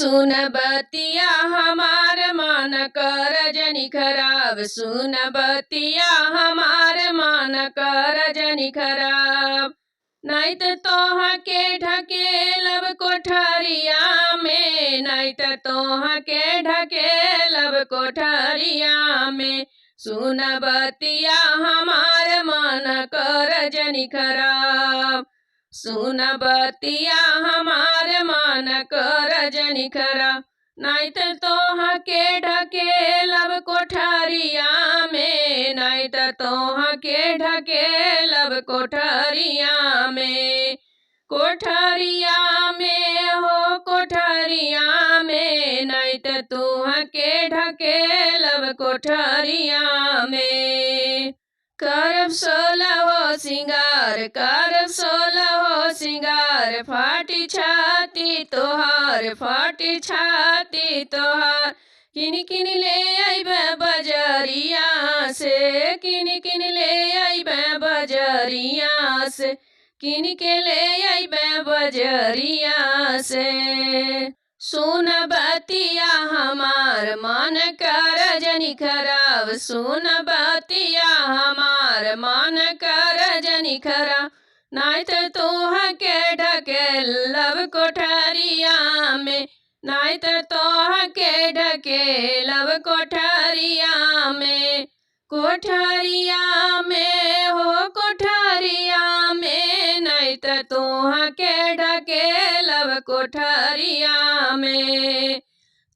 सुन बतिया हमार मन कर जनी खराब, सुन बतिया हमार मन कर जनी खराब। नहीं तो तोहा के ढकेलब कोठरिया में, नहीं तो तोहा के ढकेलब कोठरिया में। सुन बतिया हमार मन कर जनी खराब, सुन बतिया हमार मन कर जनी खराब। नहीं तो तोहा के ढकेलब कोठरिया में, नहीं तो तोहा के ढकेलब कोठरिया में। कोठरिया में हो कोठरिया में, नहीं तो तोहा के ढकेलब कोठरिया में। करब 16 सिंगार, करब 16 सिंगार, फाटी छाती तोहार, फाटी छाती तोहार। किन किन ले अइबे बजरिया से, किन किन ले अइबे बजरिया से, किन के ले अइबे बजरिया से। सुन बतिया हमार मन कर जनी खराब, सुन बतिया हमार मन कर जनी खराब। नहीं तो तोहा के ढकेलब कोठरिया में, नहीं तो तोहा के ढकेलब कोठरिया में। कोठरिया में हो कोठरिया में, नहीं तो तोहा के ढकेलब कोठरिया में।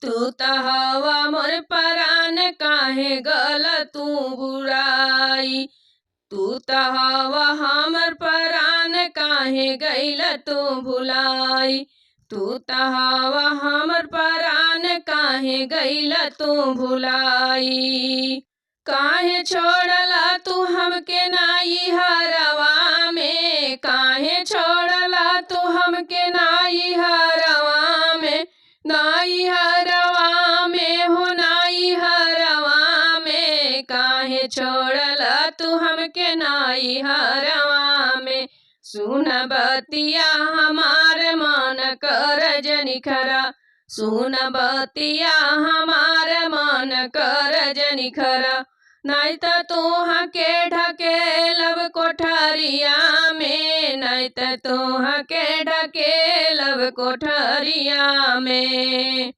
तू तो हवा मोर परान काहे गल तू बुराई, तू तो हवा हमर परान काहे गइल तू भुलाई। तू तो हवा हमर परान काहे गइल तू भुलाई। काहे छोड़ला तू हमके नाई हरवा में, काहे छोड़ला तू हमके नाई हरवा में। नाई हरवा में हो नाई हरवा में, काहे छोड़ला तू हमके नाई हरवा में। सुन बतिया हमार मन कर जनी खराब, सुन बतिया हमार मन कर जनी खराब। नहीं तो तोहा के ढकेलब कोठरिया में, नहीं तो तोहा के ढकेलब कोठरिया में।